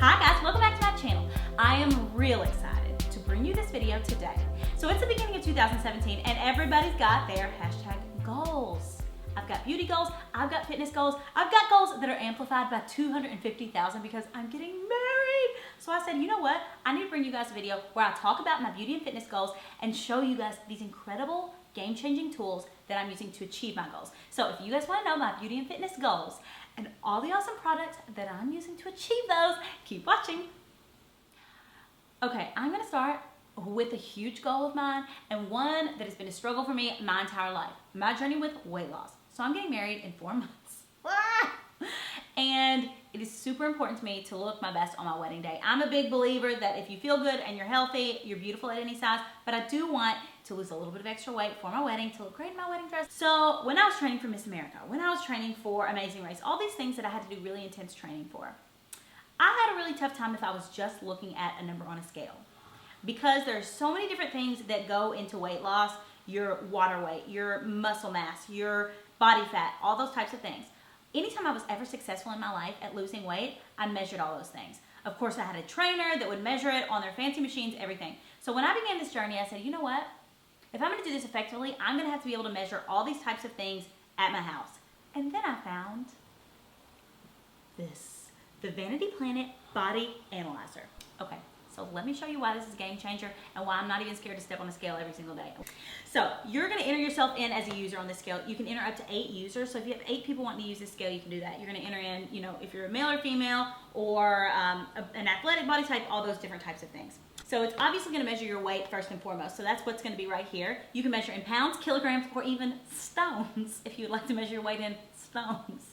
Hi guys, welcome back to my channel. I am real excited to bring you this video today. So it's the beginning of 2017 and everybody's got their hashtag goals. I've got beauty goals, I've got fitness goals, I've got goals that are amplified by 250,000 because I'm getting married. So I said, you know what? I need to bring you guys a video where I talk about my beauty and fitness goals and show you guys these incredible game-changing tools that I'm using to achieve my goals. So if you guys want to know my beauty and fitness goals and all the awesome products that I'm using to achieve those, keep watching. Okay, I'm going to start with a huge goal of mine and one that has been a struggle for me my entire life. My journey with weight loss. So I'm getting married in 4 months. And it is super important to me to look my best on my wedding day. I'm a big believer that if you feel good and you're healthy, you're beautiful at any size, but I do want to lose a little bit of extra weight for my wedding, to look great in my wedding dress. So when I was training for Miss America, when I was training for Amazing Race, all these things that I had to do really intense training for, I had a really tough time if I was just looking at a number on a scale. Because there's so many different things that go into weight loss, your water weight, your muscle mass, your body fat, all those types of things. Anytime I was ever successful in my life at losing weight, I measured all those things. Of course, I had a trainer that would measure it on their fancy machines, everything. So when I began this journey, I said, you know what? If I'm going to do this effectively, I'm going to have to be able to measure all these types of things at my house. And then I found this, the Vanity Planet Body Analyzer. Okay. So let me show you why this is a game changer and why I'm not even scared to step on a scale every single day. So you're going to enter yourself in as a user on this scale. You can enter up to 8 users. So if you have 8 people wanting to use this scale, you can do that. You're going to enter in, you know, if you're a male or female or an athletic body type, all those different types of things. So it's obviously going to measure your weight first and foremost. So that's what's going to be right here. You can measure in pounds, kilograms, or even stones if you would like to measure your weight in stones.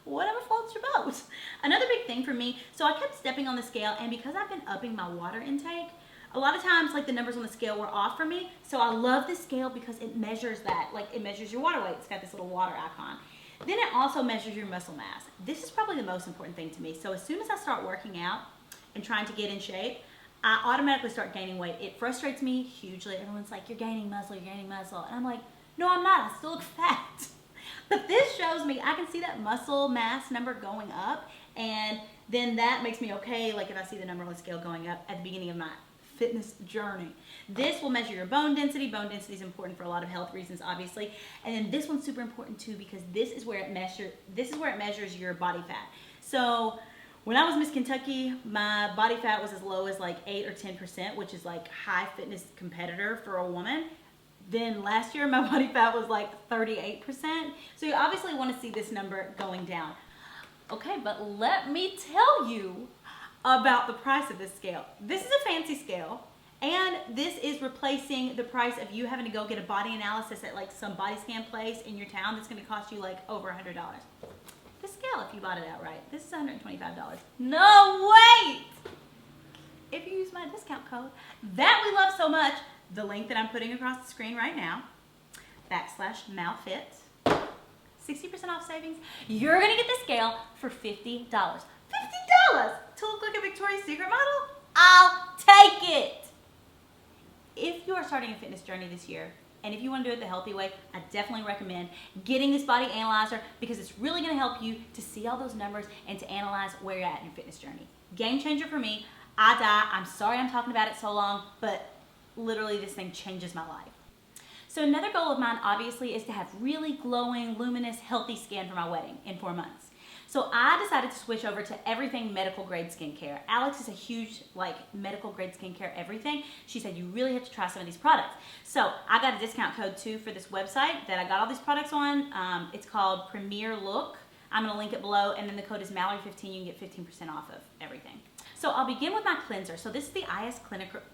Whatever floats your boat. Another big thing for me, so I kept stepping on the scale, and because I've been upping my water intake, a lot of times like the numbers on the scale were off for me. So I love this scale because it measures that, like it measures your water weight. It's got this little water icon. Then it also measures your muscle mass. This is probably the most important thing to me. So as soon as I start working out and trying to get in shape, I automatically start gaining weight. It frustrates me hugely. Everyone's like, you're gaining muscle, you're gaining muscle. And I'm like, no, I'm not. I still look fat. But this shows me, I can see that muscle mass number going up, and then that makes me okay, like if I see the number on the scale going up at the beginning of my fitness journey. This will measure your bone density. Bone density is important for a lot of health reasons, obviously. And then this one's super important too because this is where it measures your body fat. So when I was Miss Kentucky, my body fat was as low as like 8 or 10%, which is like high fitness competitor for a woman. Then last year, my body fat was like 38%. So you obviously want to see this number going down. Okay, but let me tell you about the price of this scale. This is a fancy scale, and this is replacing the price of you having to go get a body analysis at like some body scan place in your town that's going to cost you like over $100. This scale, if you bought it outright, this is $125. No, wait! If you use my discount code that we love so much, the link that I'm putting across the screen right now, /malfit, 60% off savings, you're going to get the scale for $50. $50 to look like a Victoria's Secret model? I'll take it. If you are starting a fitness journey this year, and if you want to do it the healthy way, I definitely recommend getting this body analyzer because it's really going to help you to see all those numbers and to analyze where you're at in your fitness journey. Game changer for me. I die. I'm sorry I'm talking about it so long, but literally this thing changes my life. So another goal of mine obviously is to have really glowing, luminous, healthy skin for my wedding in 4 months. So I decided to switch over to everything medical grade skincare. Alex is a huge like medical grade skincare everything. She said you really have to try some of these products. So I got a discount code too for this website that I got all these products on. It's called Premier Look. I'm going to link it below, and then the code is Mallory15. You can get 15% off of everything. So I'll begin with my cleanser. So this is the IS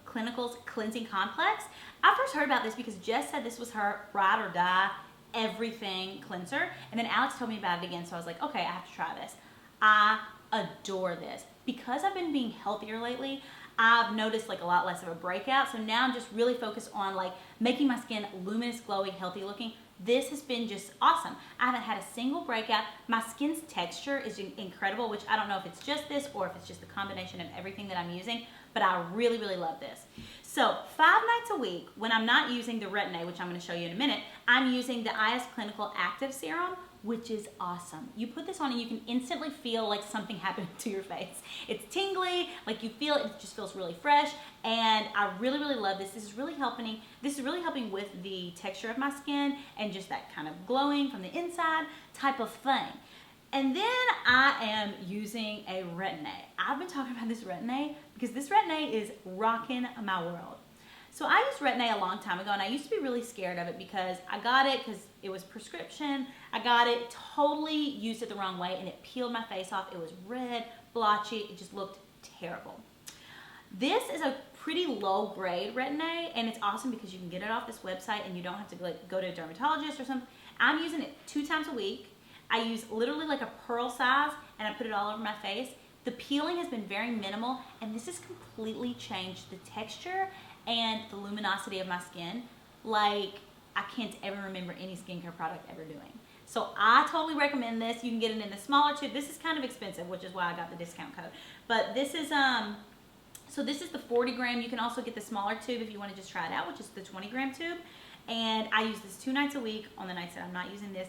Clinical's Cleansing Complex. I first heard about this because Jess said this was her ride or die everything cleanser. And then Alex told me about it again, so I was like, okay, I have to try this. I adore this. Because I've been being healthier lately, I've noticed like a lot less of a breakout. So now I'm just really focused on like making my skin luminous, glowy, healthy looking. This has been just awesome. I haven't had a single breakout. My skin's texture is incredible, which I don't know if it's just this or if it's just the combination of everything that I'm using, but I really, really love this. So 5 nights a week, when I'm not using the Retin A, which I'm going to show you in a minute, I'm using the IS Clinical Active Serum, which is awesome. You put this on and you can instantly feel like something happened to your face. It's tingly, like you feel it just feels really fresh, and I really, really love this. This is really helping with the texture of my skin and just that kind of glowing from the inside type of thing. And then I am using a Retin A. I've been talking about this Retin A because this Retin A is rocking my world. So I used Retin A a long time ago, and I used to be really scared of it because I got it because it was prescription. I got it, totally used it the wrong way, and it peeled my face off. It was red, blotchy, it just looked terrible. This is a pretty low grade Retin A, and it's awesome because you can get it off this website and you don't have to go to a dermatologist or something. I'm using it 2 times a week. I use literally like a pearl size, and I put it all over my face. The peeling has been very minimal, and this has completely changed the texture and the luminosity of my skin like I can't ever remember any skincare product ever doing. So I totally recommend this. You can get it in the smaller tube. This is kind of expensive, which is why I got the discount code. But this is so this is the 40 gram. You can also get the smaller tube if you want to just try it out, which is the 20 gram tube. And I use this 2 nights a week on the nights that I'm not using this.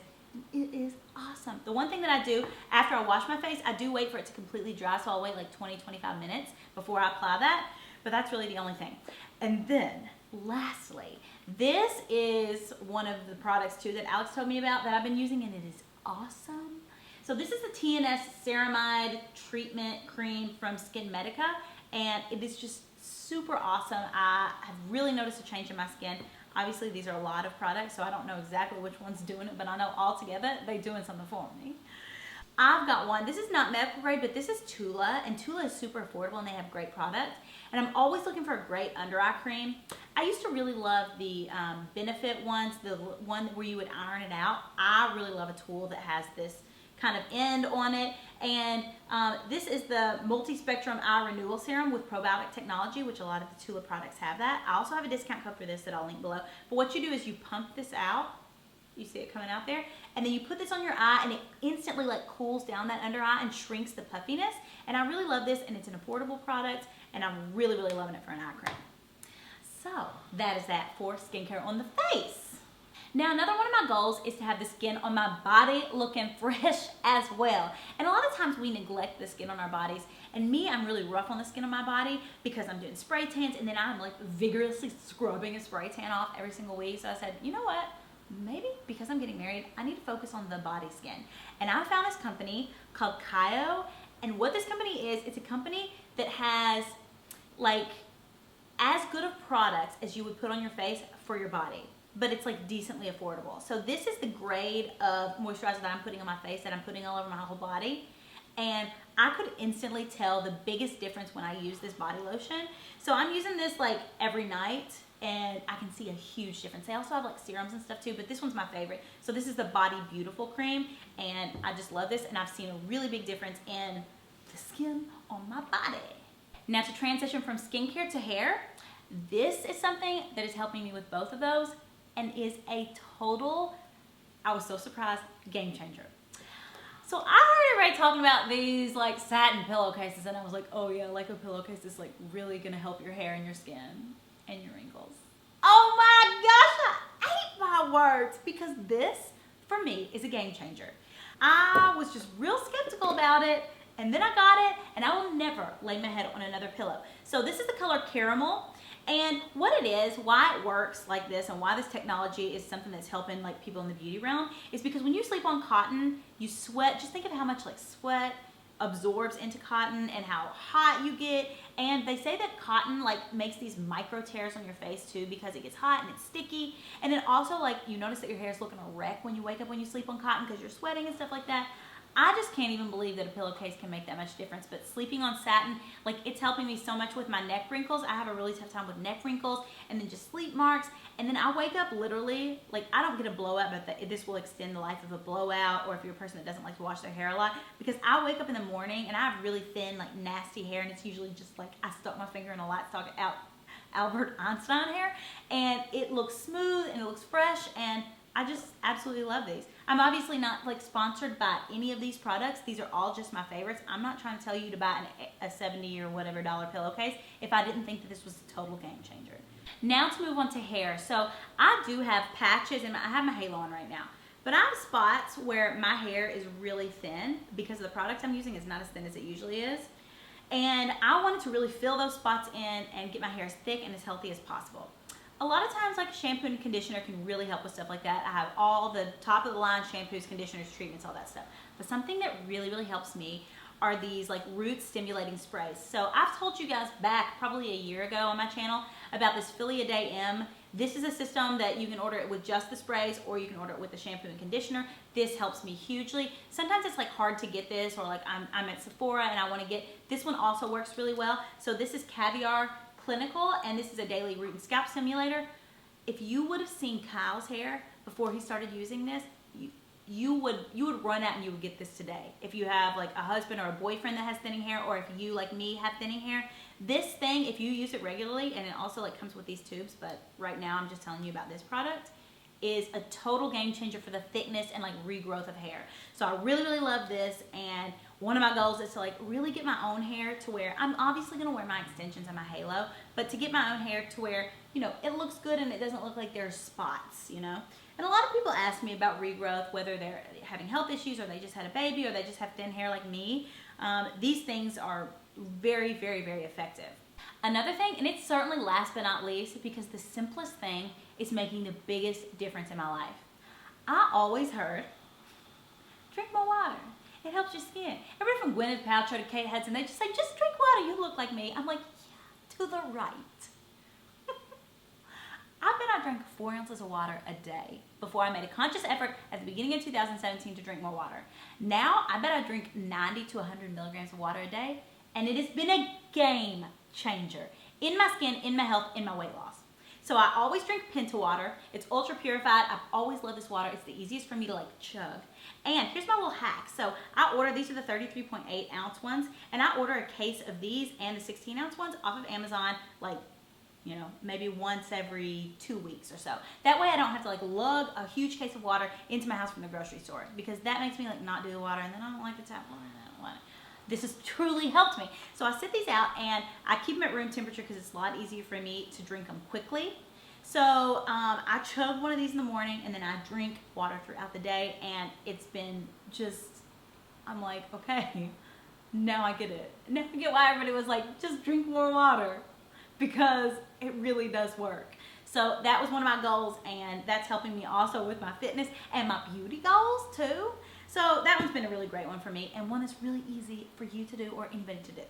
It is awesome. The one thing that I do after I wash my face, I do wait for it to completely dry, so I'll wait like 20-25 minutes before I apply that, but that's really the only thing. And then lastly, this is one of the products too that Alex told me about that I've been using, and it is awesome. So this is the TNS Ceramide Treatment Cream from Skinmedica, and it is just super awesome. I have really noticed a change in my skin. Obviously, these are a lot of products, so I don't know exactly which one's doing it, but I know all together they're doing something for me. I've got one. This is not medical grade, but this is Tula, and Tula is super affordable, and they have great products. And I'm always looking for a great under eye cream. I used to really love the Benefit ones, the one where you would iron it out. I really love a tool that has this kind of end on it. And this is the Multi-Spectrum Eye Renewal Serum with probiotic technology, which a lot of the Tula products have that. I also have a discount code for this that I'll link below. But what you do is you pump this out. You see it coming out there, and then you put this on your eye, and it instantly like cools down that under eye and shrinks the puffiness. And I really love this, and it's an affordable product, and I'm really, really loving it for an eye cream. So that is that for skincare on the face. Now, another one of my goals is to have the skin on my body looking fresh as well. And a lot of times we neglect the skin on our bodies. And me, I'm really rough on the skin on my body because I'm doing spray tans, and then I'm like vigorously scrubbing a spray tan off every single week. So I said, you know what? Maybe because I'm getting married, I need to focus on the body skin. And I found this company called Kayo. And what this company is, it's a company that has like as good of products as you would put on your face for your body, but it's like decently affordable. So this is the grade of moisturizer that I'm putting on my face, that I'm putting all over my whole body. And I could instantly tell the biggest difference when I use this body lotion. So I'm using this like every night, and I can see a huge difference. They also have like serums and stuff too, but this one's my favorite. So this is the Body Beautiful Cream, and I just love this, and I've seen a really big difference in the skin on my body. Now to transition from skincare to hair, this is something that is helping me with both of those and is a total, I was so surprised, game changer. So I heard everybody talking about these like satin pillowcases, and I was like, oh yeah, like a pillowcase is like really gonna help your hair and your skin and your wrinkles. Oh my gosh, I hate my words, because this, for me, is a game changer. I was just real skeptical about it, and then I got it, and I will never lay my head on another pillow. So this is the color Caramel, and what it is, why it works like this, and why this technology is something that's helping like people in the beauty realm, is because when you sleep on cotton, you sweat. Just think of how much like sweat absorbs into cotton and how hot you get. And they say that cotton like makes these micro tears on your face too, because it gets hot and it's sticky. And then also like you notice that your hair is looking a wreck when you wake up when you sleep on cotton because you're sweating and stuff like that. I just can't even believe that a pillowcase can make that much difference. But sleeping on satin, like it's helping me so much with my neck wrinkles. I have a really tough time with neck wrinkles, and then just sleep marks. And then I wake up literally, like I don't get a blowout, but this will extend the life of a blowout, or if you're a person that doesn't like to wash their hair a lot, because I wake up in the morning and I have really thin, like nasty hair, and it's usually just like I stuck my finger in a light socket Albert Einstein hair, and it looks smooth and it looks fresh, and I just absolutely love these. I'm obviously not like sponsored by any of these products. These are all just my favorites. I'm not trying to tell you to buy a $70 or whatever pillowcase if I didn't think that this was a total game changer. Now to move on to hair. So I do have patches and I have my halo on right now. But I have spots where my hair is really thin because the product I'm using is not as thin as it usually is. And I wanted to really fill those spots in and get my hair as thick and as healthy as possible. A lot of times, like a shampoo and conditioner can really help with stuff like that. I have all the top of the line shampoos, conditioners, treatments, all that stuff. But something that really, really helps me are these like root stimulating sprays. So I've told you guys back probably a year ago on my channel about this Philly A Day M. This is a system that you can order it with just the sprays or you can order it with the shampoo and conditioner. This helps me hugely. Sometimes it's like hard to get this, or like I'm at Sephora and I want to get, this one also works really well. So this is Caviar Clinical, and this is a daily root and scalp stimulator. If you would have seen Kyle's hair before he started using this, you would run out and you would get this today. If you have like a husband or a boyfriend that has thinning hair, or if you like me have thinning hair, this thing, if you use it regularly, and it also like comes with these tubes, but right now I'm just telling you about this product, is a total game changer for the thickness and like regrowth of hair. So I really, really love this, and one of my goals is to like really get my own hair to where I'm obviously gonna wear my extensions and my halo, but to get my own hair to where, you know, it looks good and it doesn't look like there's spots, you know? And a lot of people ask me about regrowth, whether they're having health issues or they just had a baby or they just have thin hair like me. These things are very, very, very effective. Another thing, and it's certainly last but not least, because the simplest thing is making the biggest difference in my life. I always heard, drink more water. It helps your skin. Everybody from Gwyneth Paltrow to Kate Hudson, they just say, just drink water, you look like me. I'm like, yeah, to the right. I bet I drank 4 ounces of water a day before I made a conscious effort at the beginning of 2017 to drink more water. Now, I bet I drink 90 to 100 milligrams of water a day, and it has been a game changer in my skin, in my health, in my weight loss. So I always drink Pinta water. It's ultra purified. I've always loved this water. It's the easiest for me to like chug. And here's my little hack. So I order, these are the 33.8 ounce ones, and I order a case of these and the 16 ounce ones off of Amazon, like, you know, maybe once every 2 weeks or so. That way I don't have to like lug a huge case of water into my house from the grocery store, because that makes me like not do the water, and then I don't like the tap water, and I don't want it. This has truly helped me. So I set these out and I keep them at room temperature because it's a lot easier for me to drink them quickly. So I chug one of these in the morning, and then I drink water throughout the day, and it's been just, I'm like, okay, now I get it. Now I get why everybody was like, just drink more water, because it really does work. So that was one of my goals, and that's helping me also with my fitness and my beauty goals too. So that one's been a really great one for me, and one that's really easy for you to do or anybody to do.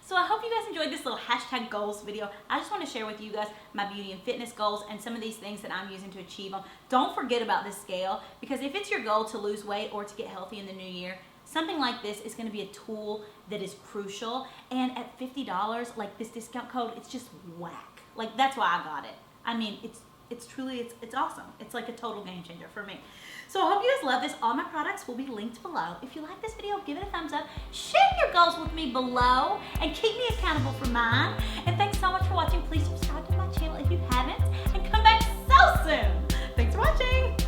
So I hope you guys enjoyed this little hashtag goals video. I just want to share with you guys my beauty and fitness goals and some of these things that I'm using to achieve them. Don't forget about this scale, because if it's your goal to lose weight or to get healthy in the new year, something like this is going to be a tool that is crucial. And at $50, like this discount code, it's just whack. Like, that's why I got it. I mean, it's truly, it's awesome. It's like a total game changer for me. So I hope you guys love this. All my products will be linked below. If you like this video, give it a thumbs up. Share your goals with me below and keep me accountable for mine. And thanks so much for watching. Please subscribe to my channel if you haven't, and come back so soon. Thanks for watching.